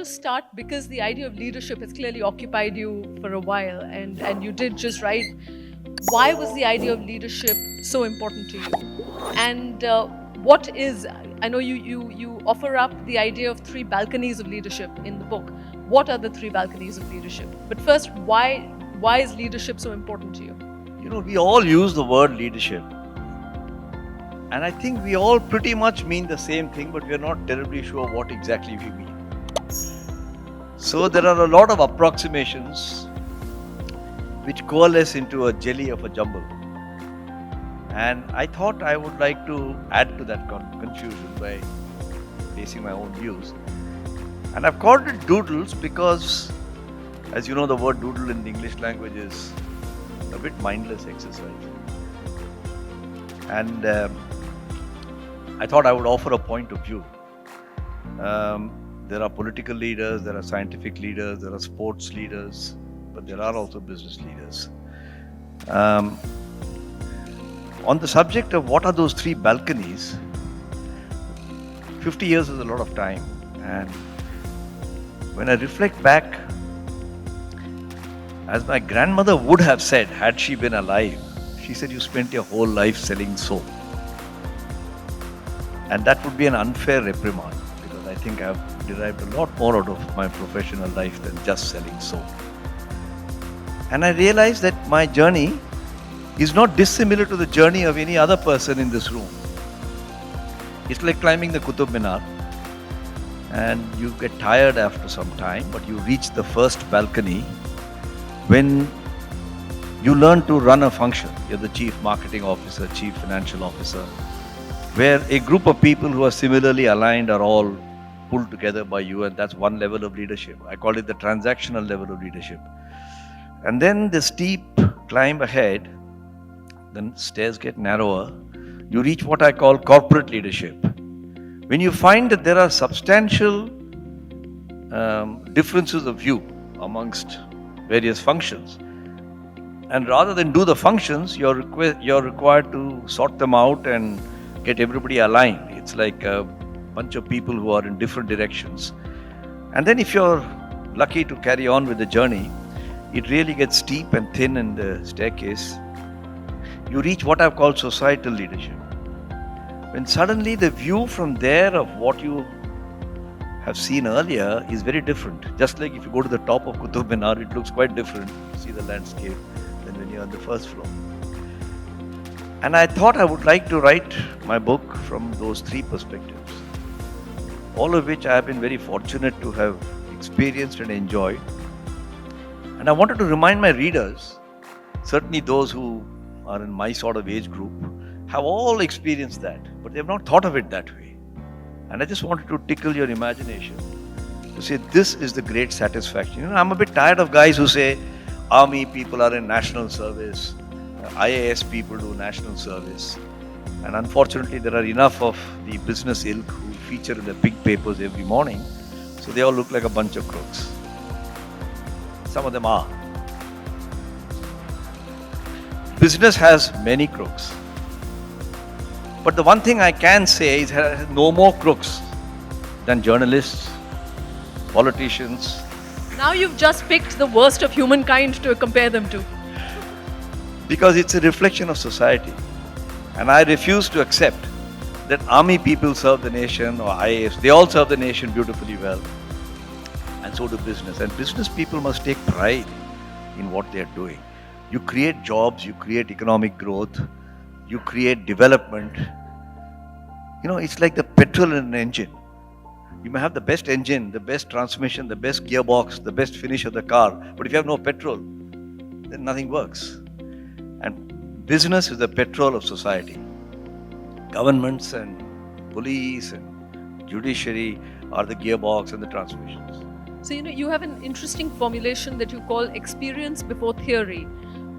start, because the idea of leadership has clearly occupied you for a while, and you did just write. Why was the idea of leadership so important to you? And what is, I know you offer up the idea of three balconies of leadership in the book. What are the three balconies of leadership? But first, why is leadership so important to you? We all use the word leadership. And I think we all pretty much mean the same thing, but we are not terribly sure what exactly we mean. So there are a lot of approximations which coalesce into a jelly of a jumble. And I thought I would like to add to that confusion by placing my own views. And I've called it doodles because, as you know, the word doodle in the English language is a bit mindless exercise. And I thought I would offer a point of view. There are political leaders, there are scientific leaders, there are sports leaders, but there are also business leaders. On the subject of what are those three balconies, 50 years is a lot of time. And when I reflect back, as my grandmother would have said had she been alive, she said, you spent your whole life selling soap. And that would be an unfair reprimand, because I think I've derived a lot more out of my professional life than just selling soap. And I realized that my journey is not dissimilar to the journey of any other person in this room. It's like climbing the Qutub Minar, and you get tired after some time, but you reach the first balcony when you learn to run a function. You're the chief marketing officer, chief financial officer, where a group of people who are similarly aligned are all pulled together by you, and that's one level of leadership. I call it the transactional level of leadership. And then the steep climb ahead, the stairs get narrower, you reach what I call corporate leadership. When you find that there are substantial differences of view amongst various functions, and rather than do the functions, you're required to sort them out and get everybody aligned. It's like a bunch of people who are in different directions. And then if you're lucky to carry on with the journey, it really gets steep and thin in the staircase. You reach what I've called societal leadership. When suddenly the view from there of what you have seen earlier is very different. Just like if you go to the top of Qutub Minar, it looks quite different to see the landscape than when you're on the first floor. And I thought I would like to write my book from those three perspectives, all of which I have been very fortunate to have experienced and enjoyed. And I wanted to remind my readers, certainly those who are in my sort of age group, have all experienced that, but they have not thought of it that way. And I just wanted to tickle your imagination to say this is the great satisfaction. I'm a bit tired of guys who say army people are in national service, IAS people do national service. And unfortunately, there are enough of the business ilk who feature in the big papers every morning, so they all look like a bunch of crooks. Some of them are. Business has many crooks. But the one thing I can say is it has no more crooks than journalists, politicians. Now you've just picked the worst of humankind to compare them to. Because it's a reflection of society. And I refuse to accept that army people serve the nation or IAS. They all serve the nation beautifully well. And so do business. And business people must take pride in what they are doing. You create jobs, you create economic growth, you create development. It's like the petrol in an engine. You may have the best engine, the best transmission, the best gearbox, the best finish of the car, but if you have no petrol, then nothing works. And business is the petrol of society. Governments and police and judiciary are the gearbox and the transmissions. So, you have an interesting formulation that you call experience before theory,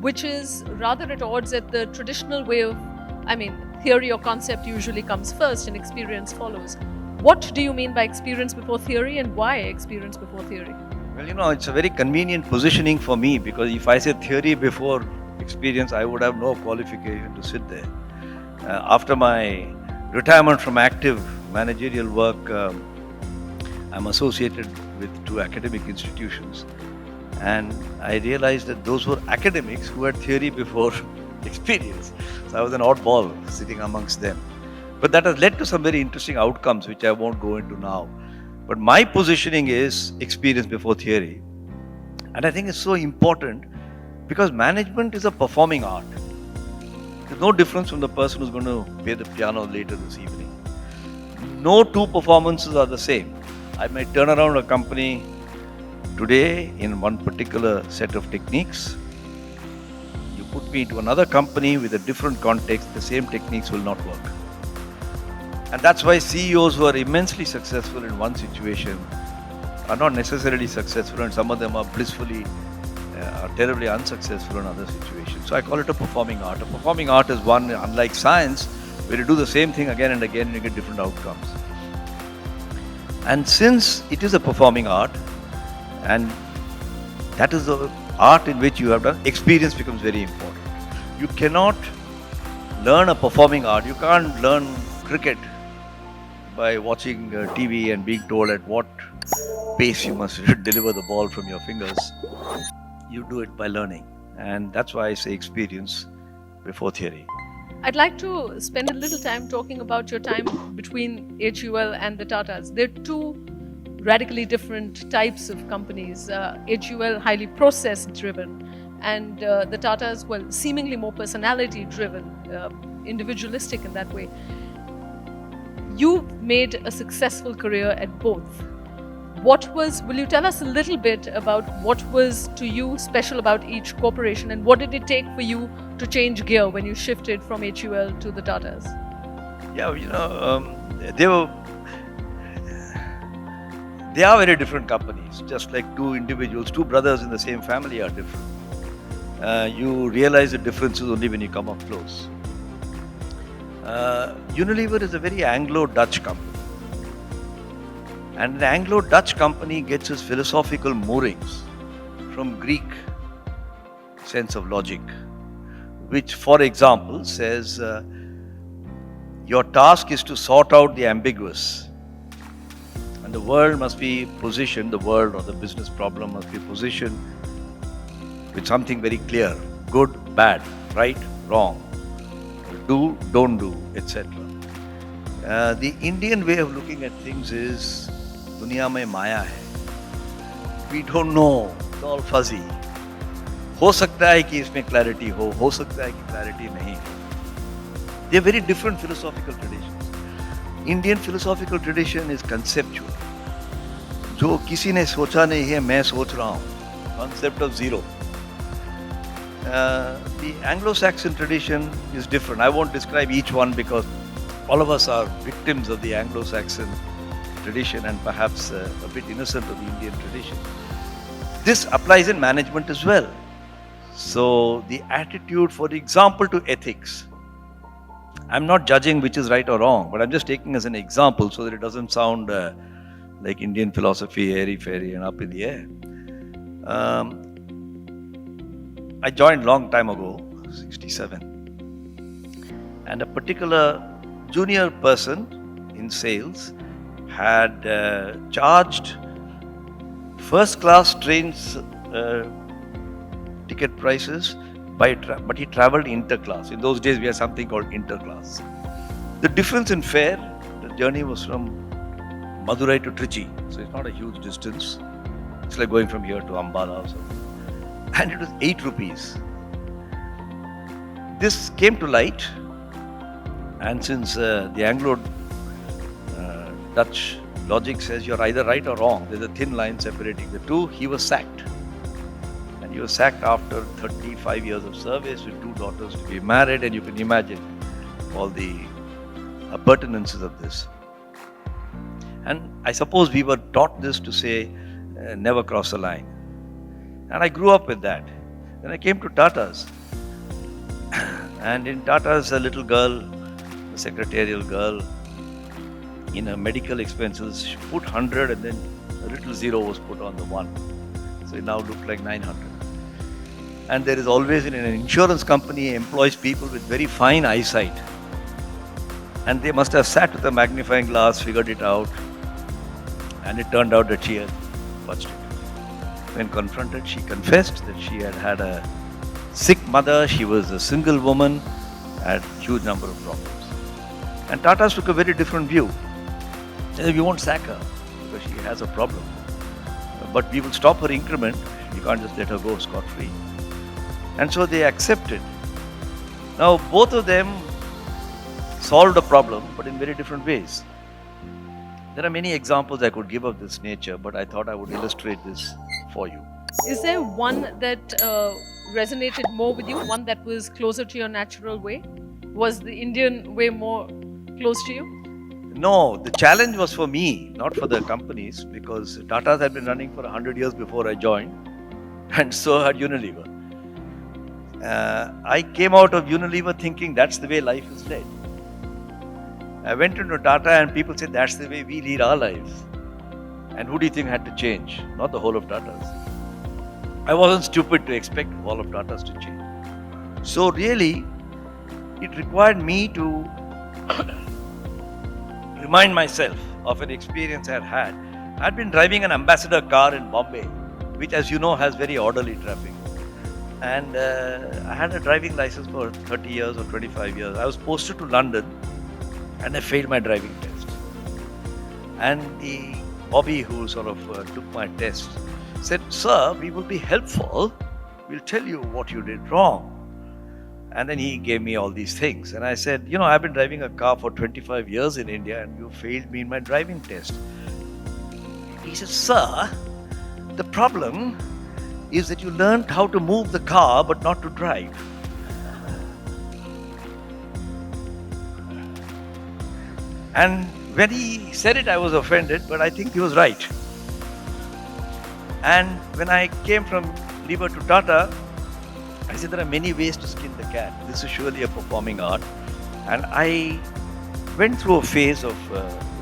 which is rather at odds at the traditional way of, theory or concept usually comes first and experience follows. What do you mean by experience before theory, and why experience before theory? Well, it's a very convenient positioning for me, because if I say theory before experience, I would have no qualification to sit there. After my retirement from active managerial work, I'm associated with two academic institutions. And I realized that those were academics who had theory before experience. So I was an oddball sitting amongst them. But that has led to some very interesting outcomes, which I won't go into now. But my positioning is experience before theory. And I think it's so important because management is a performing art. There's no difference from the person who's going to play the piano later this evening. No two performances are the same. I might turn around a company today in one particular set of techniques. You put me into another company with a different context, the same techniques will not work. And that's why CEOs who are immensely successful in one situation are not necessarily successful, and some of them are blissfully, are terribly unsuccessful in other situations. So I call it a performing art. A performing art is one, unlike science, where you do the same thing again and again and you get different outcomes. And since it is a performing art, and that is the art in which you have done, experience becomes very important. You cannot learn a performing art. You can't learn cricket by watching TV and being told at what pace you must deliver the ball from your fingers. You do it by learning. And that's why I say experience before theory. I'd like to spend a little time talking about your time between HUL and the Tatas. They're two radically different types of companies. HUL highly process driven, and the Tatas, well, seemingly more personality driven, individualistic in that way. You've made a successful career at both. Will you tell us a little bit about what was to you special about each corporation, and what did it take for you to change gear when you shifted from HUL to the Tatas? Yeah, they are very different companies, just like two individuals, two brothers in the same family are different. You realize the differences only when you come up close. Unilever is a very Anglo-Dutch company. And an Anglo-Dutch company gets its philosophical moorings from Greek sense of logic, which, for example, says your task is to sort out the ambiguous. And the world must be positioned, the world or the business problem must be positioned with something very clear: good, bad, right, wrong, do, don't do, etc. The Indian way of looking at things is दुनिया में माया है. We don't know. It's all fuzzy. हो सकता है कि इसमें clarity हो सकता है कि clarity नहीं. They're very different philosophical traditions. Indian philosophical tradition is conceptual. जो किसी ने सोचा नहीं है, मैं सोच रहा हूँ. Concept of zero. The Anglo-Saxon tradition is different. I won't describe each one because all of us are victims of the Anglo-Saxon tradition and perhaps a bit innocent of the Indian tradition. This applies in management as well. So the attitude, for example, to ethics. I'm not judging which is right or wrong, but I'm just taking as an example so that it doesn't sound like Indian philosophy, airy-fairy and up in the air. I joined long time ago, 67. And a particular junior person in sales had charged first class trains ticket prices but he travelled interclass. In those days we had something called interclass. The difference in fare, the journey was from Madurai to Trichy, so it's not a huge distance. It's like going from here to Ambala or something. And it was 8 rupees. This came to light, and since the Anglo-Dutch logic says you're either right or wrong, there's a thin line separating the two, he was sacked. And he was sacked after 35 years of service with 2 daughters to be married, and you can imagine all the appurtenances of this. And I suppose we were taught this to say, never cross the line. And I grew up with that. Then I came to Tata's. And in Tata's, a little girl, a secretarial girl, in her medical expenses, she put 100 and then a little zero was put on the 1. So it now looked like 900. And there is always in an insurance company employs people with very fine eyesight. And they must have sat with a magnifying glass, figured it out. And it turned out that she had botched it. When confronted, she confessed that she had had a sick mother, she was a single woman, had huge number of problems. And Tata's took a very different view. They said, we won't sack her because she has a problem. But we will stop her increment. You can't just let her go scot-free. And so they accepted. Now both of them solved a problem, but in very different ways. There are many examples I could give of this nature, but I thought I would illustrate this for you. Is there one that resonated more with you, one that was closer to your natural way? Was the Indian way more close to you? No, the challenge was for me, not for the companies, because Tata's had been running for 100 years before I joined, and so had Unilever. I came out of Unilever thinking that's the way life is led. I went into Tata and people said that's the way we lead our lives. And who do you think had to change? Not the whole of Tata's. I wasn't stupid to expect all of Tata's to change. So really, it required me to remind myself of an experience I had had. I'd been driving an ambassador car in Bombay, which as you know has very orderly traffic. And I had a driving license for 30 years or 25 years. I was posted to London and I failed my driving test. And the Bobby who sort of took my test said, sir, we will be helpful. We'll tell you what you did wrong. And then he gave me all these things. And I said, you know, I've been driving a car for 25 years in India and you failed me in my driving test. He said, sir, the problem is that you learned how to move the car but not to drive. And when he said it, I was offended, but I think he was right. And when I came from Lever to Tata, I said there are many ways to skin the cat. This is surely a performing art. And I went through a phase of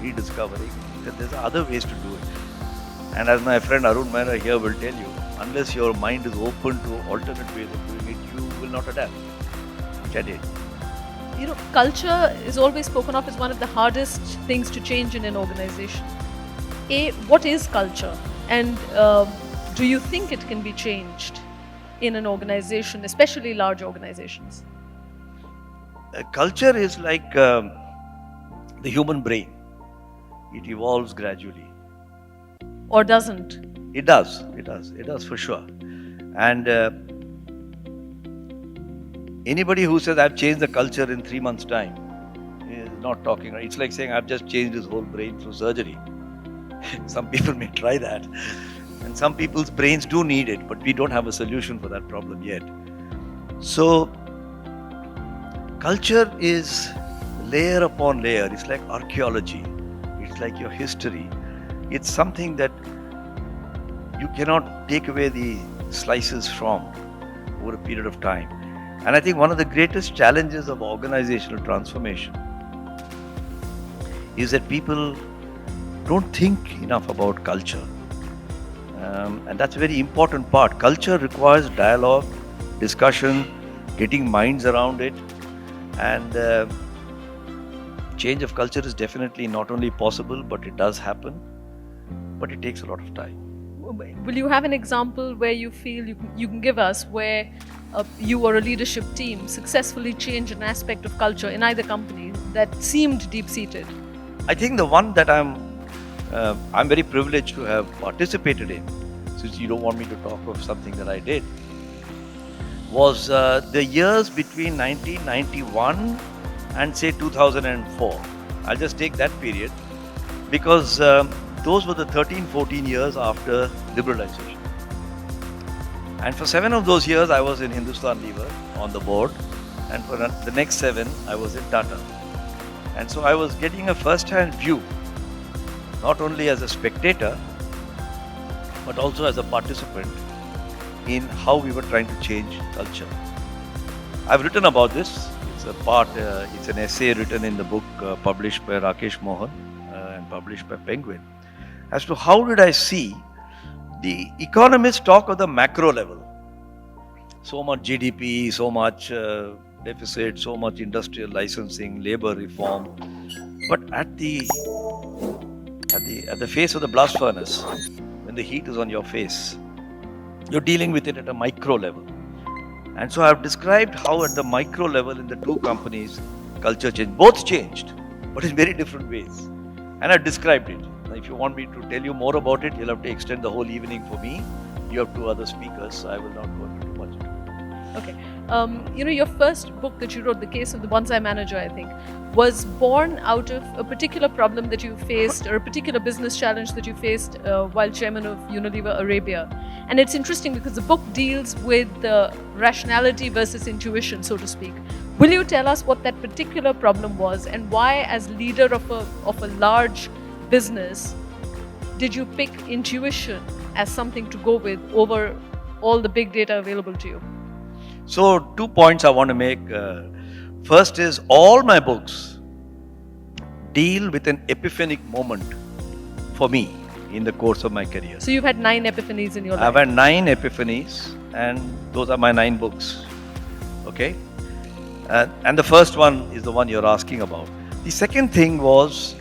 rediscovering that there's other ways to do it. And as my friend Arun Mehra here will tell you, unless your mind is open to alternate ways of doing it, you will not adapt, which I did. You know, culture is always spoken of as one of the hardest things to change in an organization. What is culture? And do you think it can be changed in an organization, especially large organizations? Culture is like the human brain. It evolves gradually. Or doesn't? It does for sure. And anybody who says I've changed the culture in 3 months' time is not talking. It's like saying I've just changed his whole brain through surgery. Some people may try that. And some people's brains do need it, but we don't have a solution for that problem yet. So, culture is layer upon layer. It's like archaeology. It's like your history. It's something that you cannot take away the slices from over a period of time. And I think one of the greatest challenges of organizational transformation is that people don't think enough about culture. And that's a very important part. Culture requires dialogue, discussion, getting minds around it. And change of culture is definitely not only possible, but it does happen. But it takes a lot of time. Will you have an example where you feel you can give us where you or a leadership team successfully changed an aspect of culture in either company that seemed deep-seated? I think the one that I'm very privileged to have participated in, since you don't want me to talk of something that I did, was the years between 1991 and say 2004. I'll just take that period because those were the 13-14 years after liberalization. And for 7 of those years, I was in Hindustan Lever on the board, and for the next 7, I was in Tata. And so I was getting a first-hand view, not only as a spectator, but also as a participant in how we were trying to change culture. I've written about this. It's an essay written in the book published by Rakesh Mohan and published by Penguin, as to how did I see the economists talk of the macro level. So much GDP, so much deficit, so much industrial licensing, labor reform. But at the face of the blast furnace, when the heat is on your face. You're dealing with it at a micro level. And so I've described how at the micro level in the two companies, culture changed. Both changed, but in very different ways. And I've described it. Now, if you want me to tell you more about it, you'll have to extend the whole evening for me. You have two other speakers, so I will not go into too much into it. Okay. Your first book that you wrote, The Case of the Bonsai Manager, I think, was born out of a particular problem that you faced or a particular business challenge that you faced while chairman of Unilever Arabia. And it's interesting because the book deals with rationality versus intuition, so to speak. Will you tell us what that particular problem was and why, as leader of a large business, did you pick intuition as something to go with over all the big data available to you? So 2 points I want to make. First is all my books deal with an epiphanic moment for me in the course of my career. So you've had 9 epiphanies in your life. I've had 9 epiphanies, and those are my 9 books. Okay? And the first one is the one you're asking about. The second thing was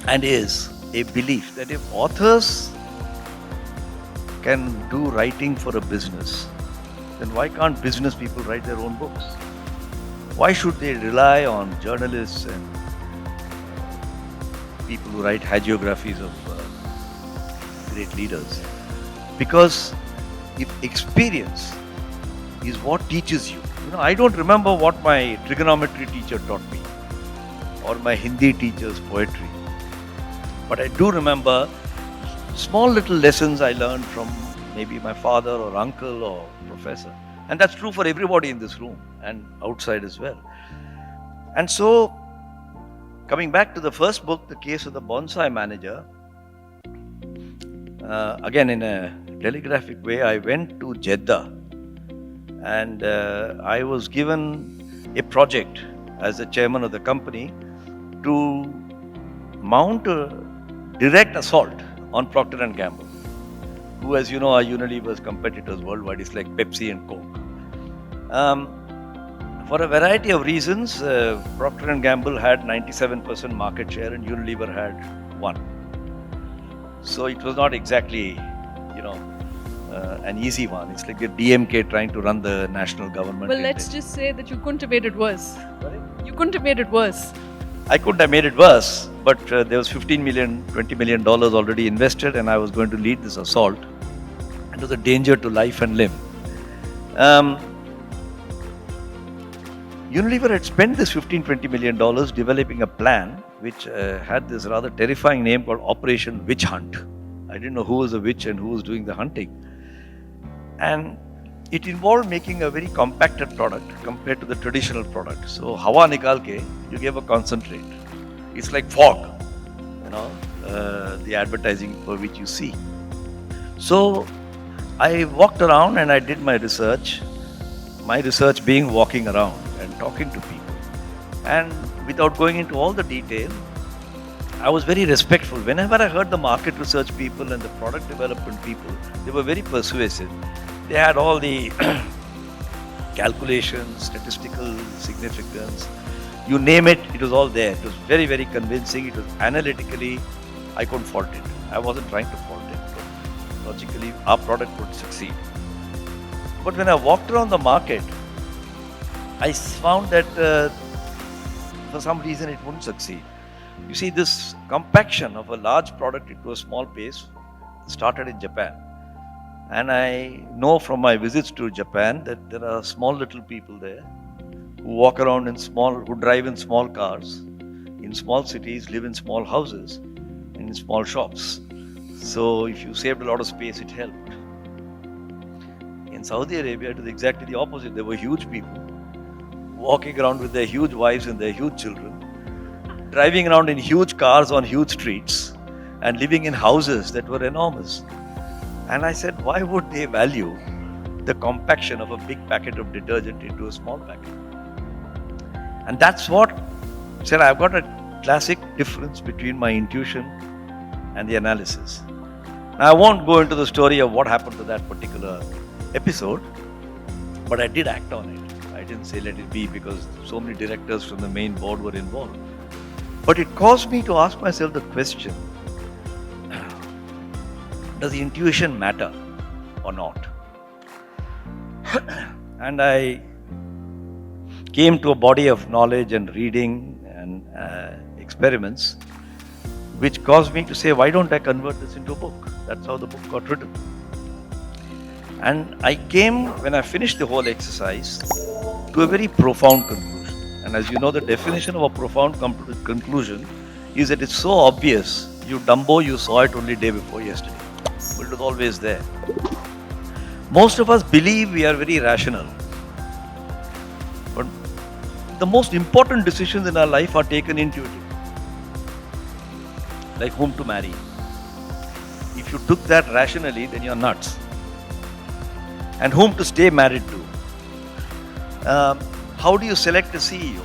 and is a belief that if authors can do writing for a business, then why can't business people write their own books? Why should they rely on journalists and people who write hagiographies of great leaders? Because if experience is what teaches you, I don't remember what my trigonometry teacher taught me or my Hindi teacher's poetry, but I do remember small little lessons I learned from maybe my father or uncle or professor. And that's true for everybody in this room and outside as well. And so, coming back to the first book, The Case of the Bonsai Manager, again in a telegraphic way, I went to Jeddah and I was given a project as the chairman of the company to mount a direct assault on Procter & Gamble, who, as you know, are Unilever's competitors worldwide. It's like Pepsi and Coke. For a variety of reasons, Procter & Gamble had 97% market share and Unilever had 1. So it was not exactly, an easy one. It's like the DMK trying to run the national government. Well, let's just say that you couldn't have made it worse. Sorry? You couldn't have made it worse. I couldn't have made it worse, but there was $15 million, $20 million already invested, and I was going to lead this assault. It was a danger to life and limb. Unilever had spent this $15-20 million developing a plan which had this rather terrifying name called Operation Witch Hunt. I didn't know who was the witch and who was doing the hunting. And it involved making a very compacted product compared to the traditional product. So, hawa nikal ke, you gave a concentrate. It's like fog, the advertising for which you see. So, I walked around and I did my research being walking around and talking to people. And without going into all the detail, I was very respectful. Whenever I heard the market research people and the product development people, they were very persuasive. They had all the calculations, statistical significance, you name it, it was all there. It was very, very convincing. It was analytically, I couldn't fault it. I wasn't trying to fault it, but logically, our product would succeed. But when I walked around the market, I found that for some reason it wouldn't succeed. You see, this compaction of a large product into a small pace started in Japan. And I know from my visits to Japan that there are small little people there who walk around who drive in small cars, in small cities, live in small houses, and in small shops. So if you saved a lot of space, it helped. In Saudi Arabia, it was exactly the opposite. There were huge people walking around with their huge wives and their huge children, driving around in huge cars on huge streets, and living in houses that were enormous. And I said, why would they value the compaction of a big packet of detergent into a small packet? And that's what said, I've got a classic difference between my intuition and the analysis. Now, I won't go into the story of what happened to that particular episode, but I did act on it. I didn't say let it be because so many directors from the main board were involved. But it caused me to ask myself the question, Does the intuition matter or not? And I came to a body of knowledge and reading and experiments which caused me to say, why don't I convert this into a book? That's how the book got written. And I came, when I finished the whole exercise, to a very profound conclusion. And as you know, the definition of a profound conclusion is that it's so obvious, you Dumbo, you saw it only day before yesterday. But it was always there. Most of us believe we are very rational. But the most important decisions in our life are taken intuitively. Like whom to marry. If you took that rationally, then you're nuts. And whom to stay married to. How do you select a CEO?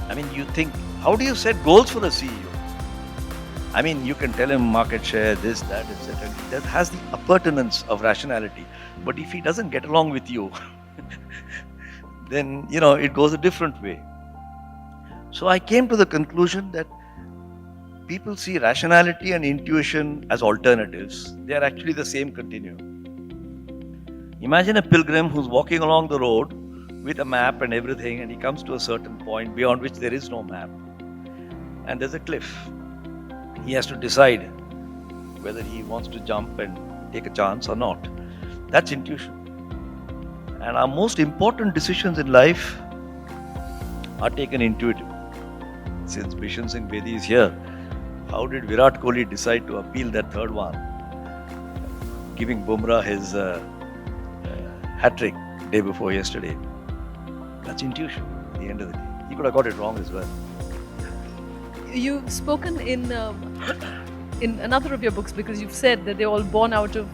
I mean, you think, how do you set goals for a CEO? I mean, you can tell him market share, this, that, etc. That has the appurtenance of rationality. But if he doesn't get along with you, then, it goes a different way. So I came to the conclusion that people see rationality and intuition as alternatives. They are actually the same continuum. Imagine a pilgrim who's walking along the road with a map and everything, and he comes to a certain point beyond which there is no map. And there's a cliff. He has to decide whether he wants to jump and take a chance or not. That's intuition. And our most important decisions in life are taken intuitively. Since Bishan Singh Bedi is here, how did Virat Kohli decide to appeal that third one? Giving Bumrah his hat-trick day before yesterday. That's intuition at the end of the day. He could have got it wrong as well. You've spoken in another of your books, because you've said that they're all born out of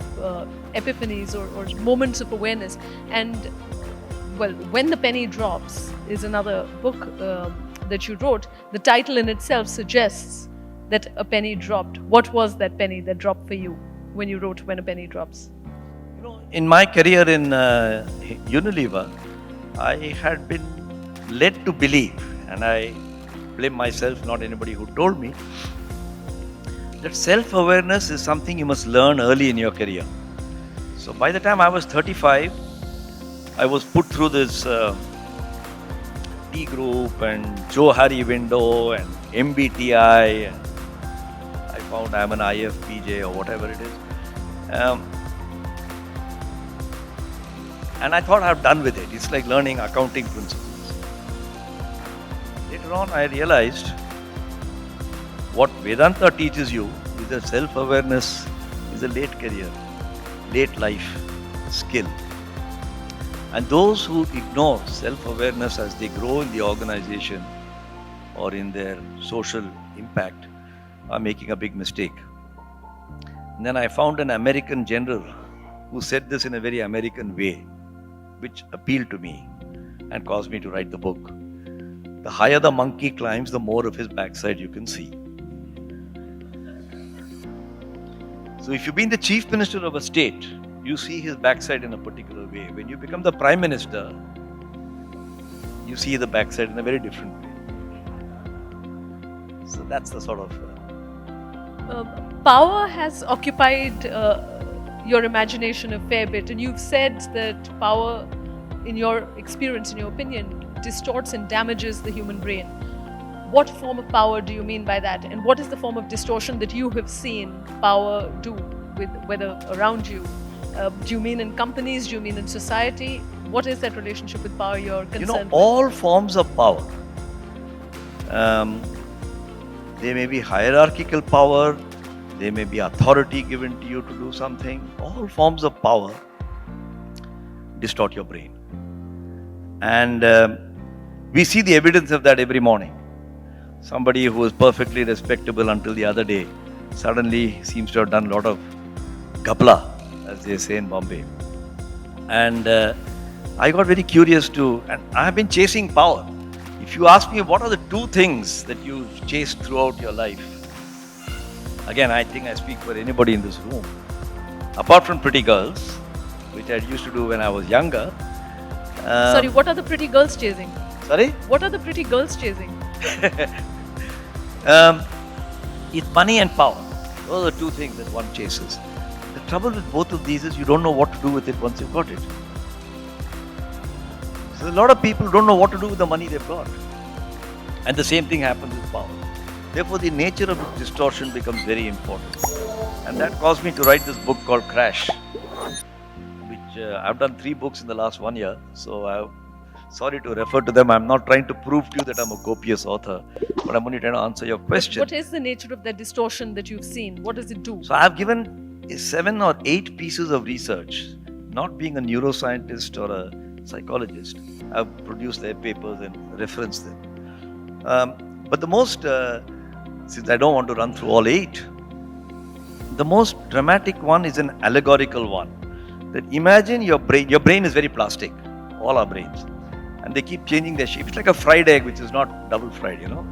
epiphanies or moments of awareness. And, well, When the Penny Drops is another book that you wrote. The title in itself suggests that a penny dropped. What was that penny that dropped for you when you wrote When a Penny Drops? In my career in Unilever, I had been led to believe, and I blame myself, not anybody who told me, that self-awareness is something you must learn early in your career. So by the time I was 35, I was put through this T Group and Johari window and MBTI, and I found I'm an IFPJ or whatever it is. And I thought I'm done with it. It's like learning accounting principles. Later on, I realized what Vedanta teaches you is that self-awareness is a late career, late life skill. And those who ignore self-awareness as they grow in the organization or in their social impact are making a big mistake. And then I found an American general who said this in a very American way, which appealed to me and caused me to write the book. The higher the monkey climbs, the more of his backside you can see. So if you've been the chief minister of a state, you see his backside in a particular way. When you become the prime minister, you see the backside in a very different way. So that's the sort of... Power has occupied your imagination a fair bit, and you've said that power, in your experience, in your opinion, distorts and damages the human brain. What form of power do you mean by that, and what is the form of distortion that you have seen power do, with whether around you? Do you mean in companies? Do you mean in society? What is that relationship with power you're concerned with? All forms of power. They may be hierarchical power, they may be authority given to you to do something. All forms of power distort your brain. And we see the evidence of that every morning. Somebody who was perfectly respectable until the other day suddenly seems to have done a lot of gabla, as they say in Bombay. And I got very curious too, and I have been chasing power. If you ask me what are the two things that you chased throughout your life, again, I think I speak for anybody in this room. Apart from pretty girls, which I used to do when I was younger. Sorry, what are the pretty girls chasing? Sorry? What are the pretty girls chasing? It's money and power. Those are two things that one chases. The trouble with both of these is you don't know what to do with it once you've got it. So a lot of people don't know what to do with the money they've got. And the same thing happens with power. Therefore, the nature of distortion becomes very important. And that caused me to write this book called Crash, which I've done 3 books in the last 1 year. So I'm sorry to refer to them. I'm not trying to prove to you that I'm a copious author, but I'm only trying to answer your question. What is the nature of that distortion that you've seen? What does it do? So I've given 7 or 8 pieces of research. Not being a neuroscientist or a psychologist, I've produced their papers and referenced them. But the most, since I don't want to run through all 8, the most dramatic one is an allegorical one. That imagine your brain is very plastic, all our brains, and they keep changing their shape. It's like a fried egg, which is not double fried, you know.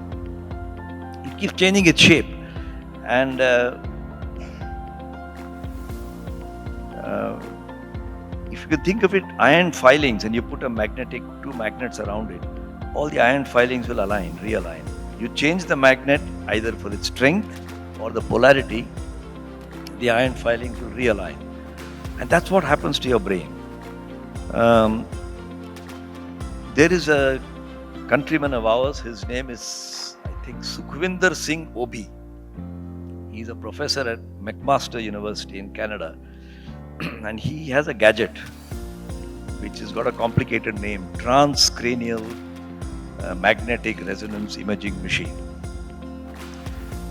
It keeps changing its shape, and if you could think of it, iron filings, and you put 2 magnets around it, all the iron filings will realign. You change the magnet either for its strength or the polarity, the iron filings will realign. And that's what happens to your brain. There is a countryman of ours, his name is, I think, Sukhvinder Singh Obi. He's a professor at McMaster University in Canada. And he has a gadget which has got a complicated name, transcranial magnetic resonance imaging machine.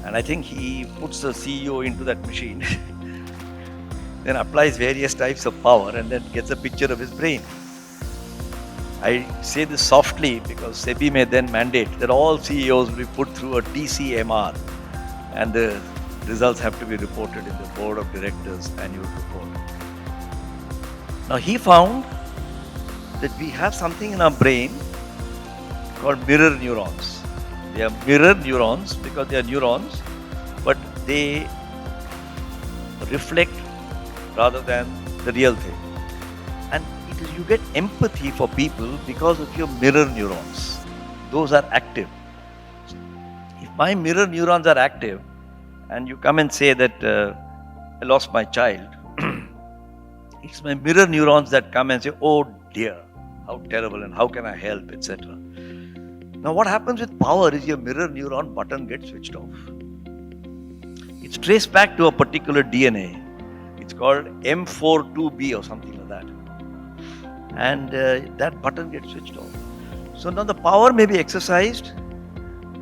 And I think he puts the CEO into that machine, then applies various types of power and then gets a picture of his brain. I say this softly because SEBI may then mandate that all CEOs will be put through a TCMR and the results have to be reported in the board of directors annual report. Now he found that we have something in our brain called mirror neurons. They are mirror neurons because they are neurons, but they reflect rather than the real thing. And you get empathy for people because of your mirror neurons. Those are active. If my mirror neurons are active and you come and say that I lost my child, it's my mirror neurons that come and say, oh dear, how terrible and how can I help, etc. Now what happens with power is your mirror neuron button gets switched off. It's traced back to a particular DNA. It's called M42B or something like that. And that button gets switched off. So now the power may be exercised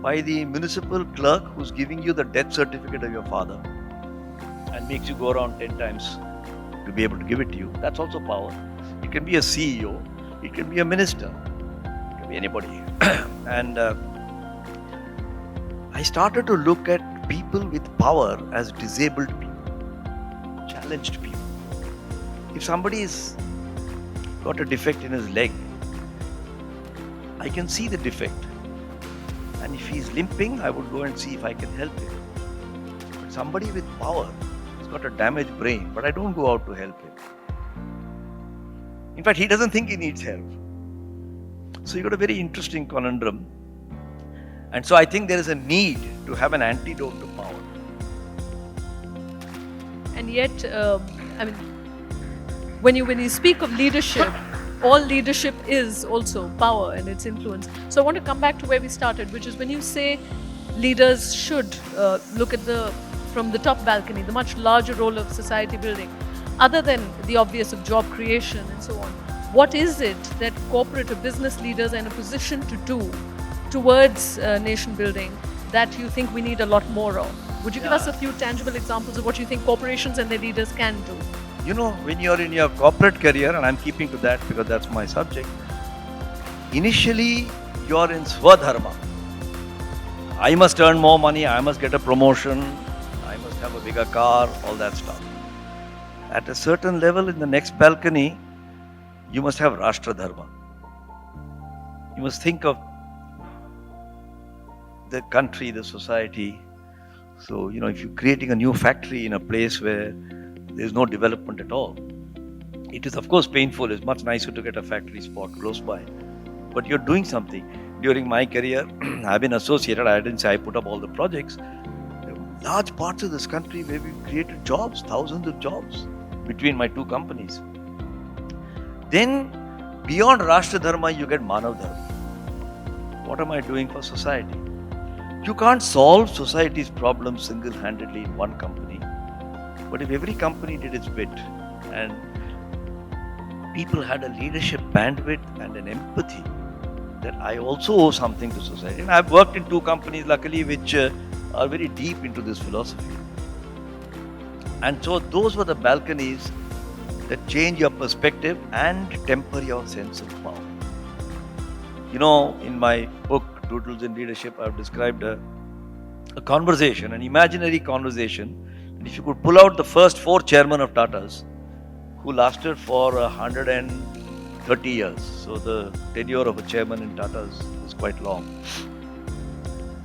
by the municipal clerk who's giving you the death certificate of your father and makes you go around 10 times to be able to give it to you. That's also power. It can be a CEO, it can be a minister, it can be anybody. And I started to look at people with power as disabled people, challenged people. If somebody's got a defect in his leg, I can see the defect. And if he's limping, I would go and see if I can help him. But somebody with power has got a damaged brain, but I don't go out to help him. In fact, he doesn't think he needs help. So you got a very interesting conundrum. And so I think there is a need to have an antidote to power. And yet, when you speak of leadership, all leadership is also power and its influence. So I want to come back to where we started, which is when you say leaders should look at from the top balcony, the much larger role of society building, other than the obvious of job creation and so on. What is it that corporate or business leaders are in a position to do towards nation building that you think we need a lot more of? Would you give us a few tangible examples of what you think corporations and their leaders can do? You know, when you're in your corporate career, and I'm keeping to that because that's my subject, initially you're in Swadharma. I must earn more money, I must get a promotion, I must have a bigger car, all that stuff. At a certain level in the next balcony, you must have Rashtra Dharma. You must think of the country, the society. So, if you're creating a new factory in a place where there's no development at all, it is of course painful. It's much nicer to get a factory spot close by. But you're doing something. During my career, I've been associated, I didn't say I put up all the projects. large parts of this country where we've created jobs, thousands of jobs between my two companies. Then, beyond Rashtra Dharma, you get Manav Dharma. What am I doing for society? You can't solve society's problems single-handedly in one company. But if every company did its bit and people had a leadership bandwidth and an empathy that I also owe something to society. And I've worked in two companies, luckily, which are very deep into this philosophy. And so those were the balconies that change your perspective and temper your sense of power. You know, in my book, Doodles in Leadership, I've described a conversation, an imaginary conversation. And if you could pull out the first 4 chairmen of Tata's, who lasted for 130 years. So the tenure of a chairman in Tata's is quite long.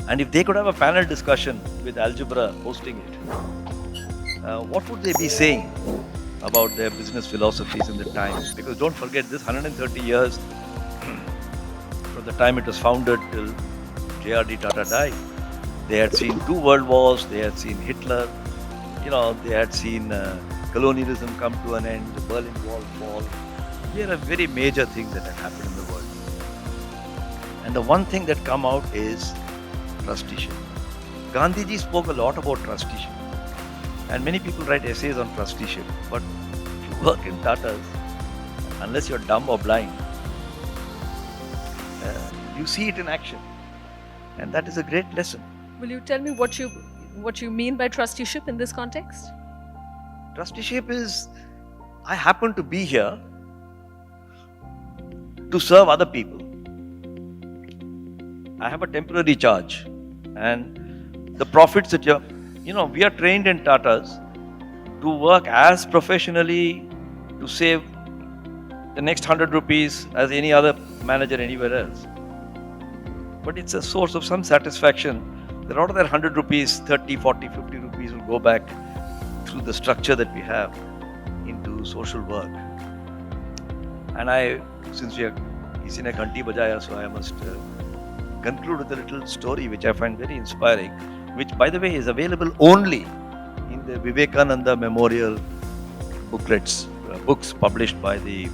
And if they could have a panel discussion with Algebra hosting it, what would they be saying about their business philosophies in the times? Because don't forget, this 130 years from the time it was founded till J.R.D. Tata died, they had seen 2 world wars, they had seen Hitler, they had seen colonialism come to an end, the Berlin Wall fall. There are very major things that have happened in the world. And the one thing that come out is trusteeship. Gandhiji spoke a lot about trusteeship. And many people write essays on trusteeship. But if you work in Tata's, unless you're dumb or blind, you see it in action. And that is a great lesson. Will you tell me what you mean by trusteeship in this context? Trusteeship is, I happen to be here to serve other people. I have a temporary charge, and the profits that we are trained in Tata's to work as professionally to save the next 100 rupees as any other manager anywhere else. But it's a source of some satisfaction that out of that 100 rupees, 30, 40, 50 rupees will go back through the structure that we have into social work. And since we are kisi ne ghanti bajaya, so I must conclude with a little story which I find very inspiring, which by the way is available only in the Vivekananda Memorial books published by the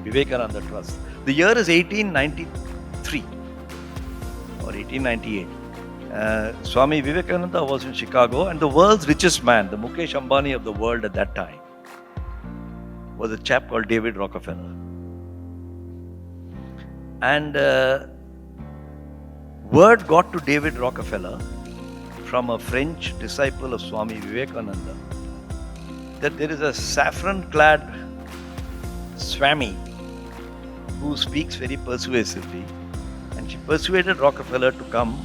Vivekananda Trust. The year is 1893 or 1898. Swami Vivekananda was in Chicago, and the world's richest man, the Mukesh Ambani of the world at that time, was a chap called David Rockefeller. And word got to David Rockefeller from a French disciple of Swami Vivekananda that there is a saffron-clad Swami who speaks very persuasively, and she persuaded Rockefeller to come.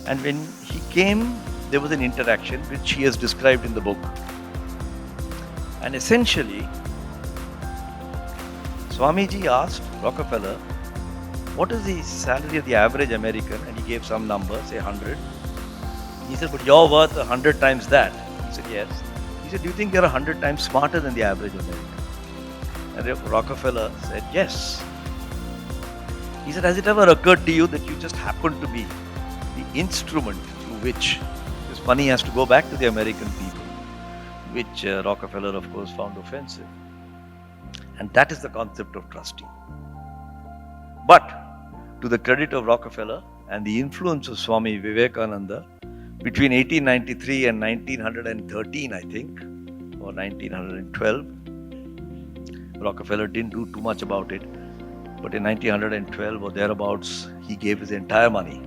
And when he came, there was an interaction which he has described in the book. And essentially, Swamiji asked Rockefeller, what is the salary of the average American? And he gave some number, say 100. He said, but you're worth 100 times that. He said, yes. He said, do you think you're 100 times smarter than the average American? And Rockefeller said, yes. He said, has it ever occurred to you that you just happen to be the instrument through which this money has to go back to the American people, which Rockefeller, of course, found offensive. And that is the concept of trustee. But to the credit of Rockefeller and the influence of Swami Vivekananda, between 1893 and 1913, I think, or 1912, Rockefeller didn't do too much about it. But in 1912 or thereabouts, he gave his entire money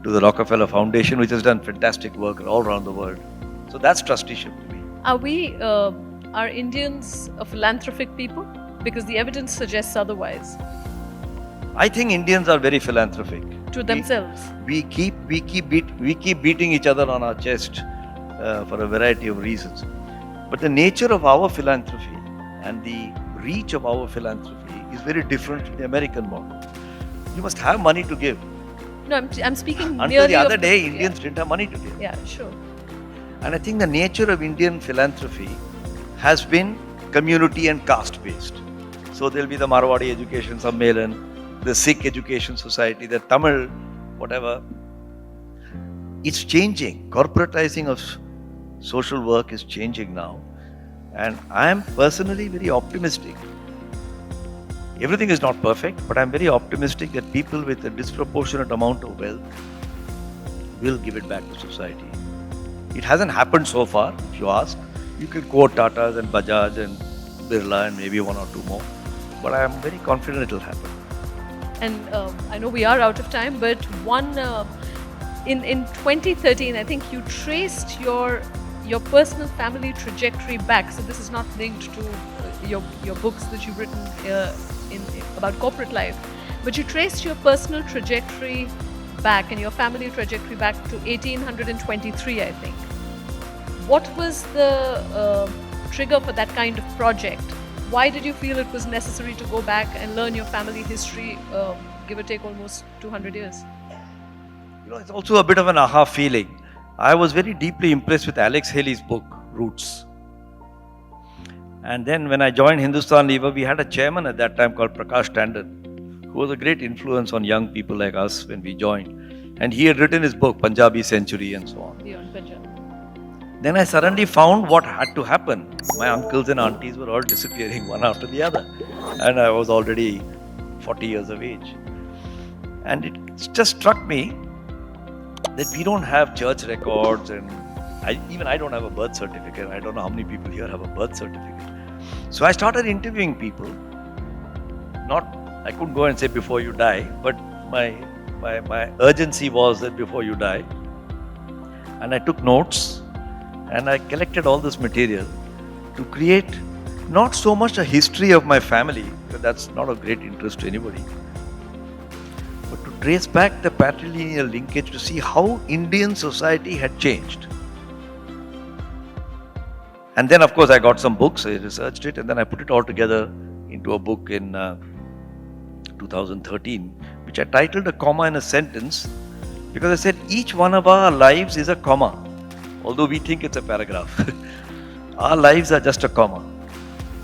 to the Rockefeller Foundation, which has done fantastic work all around the world. So that's trusteeship to me. Are Indians a philanthropic people? Because the evidence suggests otherwise. I think Indians are very philanthropic. To themselves. We keep beating each other on our chest for a variety of reasons. But the nature of our philanthropy and the reach of our philanthropy is very different from the American model. You must have money to give. No, I'm speaking Until the other day, Indians didn't have money to give. Yeah, sure. And I think the nature of Indian philanthropy has been community and caste based. So there'll be the Marwadi Education Sammelan, the Sikh Education Society, the Tamil, whatever. it's changing. Corporatizing of social work is changing now. And I am personally very optimistic. Everything is not perfect, but I'm very optimistic that people with a disproportionate amount of wealth will give it back to society. It hasn't happened so far, if you ask. You can quote Tatas and Bajaj and Birla and maybe one or two more. But I am very confident it will happen. And I know we are out of time, but in 2013, I think you traced your personal family trajectory back. So this is not linked to your books that you've written about corporate life, but you traced your personal trajectory back and your family trajectory back to 1823, I think. What was the trigger for that kind of project? Why did you feel it was necessary to go back and learn your family history, give or take almost 200 years? It's also a bit of an aha feeling. I was very deeply impressed with Alex Haley's book, Roots. And then when I joined Hindustan Lever, we had a chairman at that time called Prakash Tandon, who was a great influence on young people like us when we joined. And he had written his book, Punjabi Century and so on. Beyond Punjab. Then I suddenly found what had to happen. My uncles and aunties were all disappearing one after the other. And I was already 40 years of age. And it just struck me that we don't have church records, and even I don't have a birth certificate. I don't know how many people here have a birth certificate. So I started interviewing people. I couldn't go and say before you die, but my urgency was that before you die. And I took notes and I collected all this material to create not so much a history of my family, because that's not of great interest to anybody, but to trace back the patrilineal linkage to see how Indian society had changed. And then, of course, I got some books, I researched it, and then I put it all together into a book in 2013, which I titled A Comma in a Sentence, because I said each one of our lives is a comma, although we think it's a paragraph. Our lives are just a comma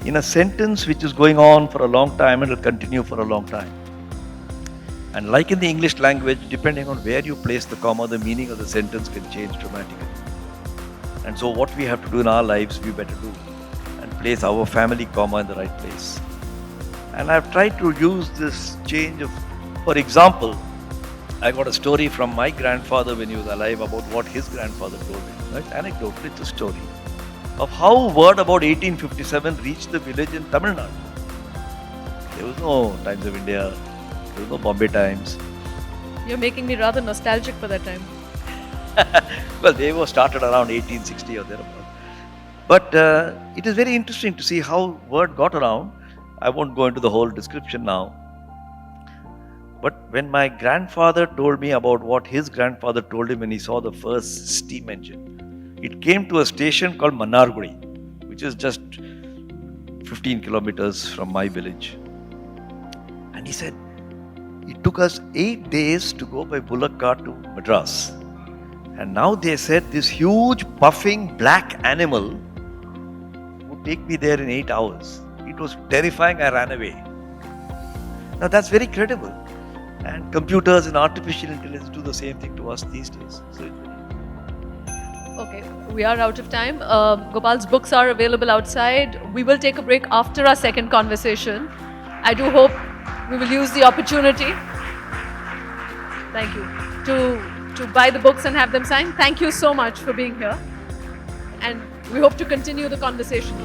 in a sentence which is going on for a long time and will continue for a long time. And like in the English language, depending on where you place the comma, the meaning of the sentence can change dramatically. And so what we have to do in our lives, we better do, and place our family comma in the right place. And I've tried to use this change of, for example, I got a story from my grandfather when he was alive about what his grandfather told me. Right? Anecdotal, it's a story of how word about 1857 reached the village in Tamil Nadu. There was no Times of India, there was no Bombay Times. You're making me rather nostalgic for that time. Well, they were started around 1860 or thereabout. But it is very interesting to see how word got around. I won't go into the whole description now. But when my grandfather told me about what his grandfather told him when he saw the first steam engine, it came to a station called Manargudi, which is just 15 kilometers from my village. And he said, it took us 8 days to go by bullock cart to Madras. And now they said this huge puffing black animal would take me there in 8 hours. It was terrifying, I ran away. Now that's very credible. And computers and artificial intelligence do the same thing to us these days. So okay, we are out of time. Gopal's books are available outside. We will take a break after our second conversation. I do hope we will use the opportunity, thank you, to buy the books and have them signed. Thank you so much for being here. And we hope to continue the conversation.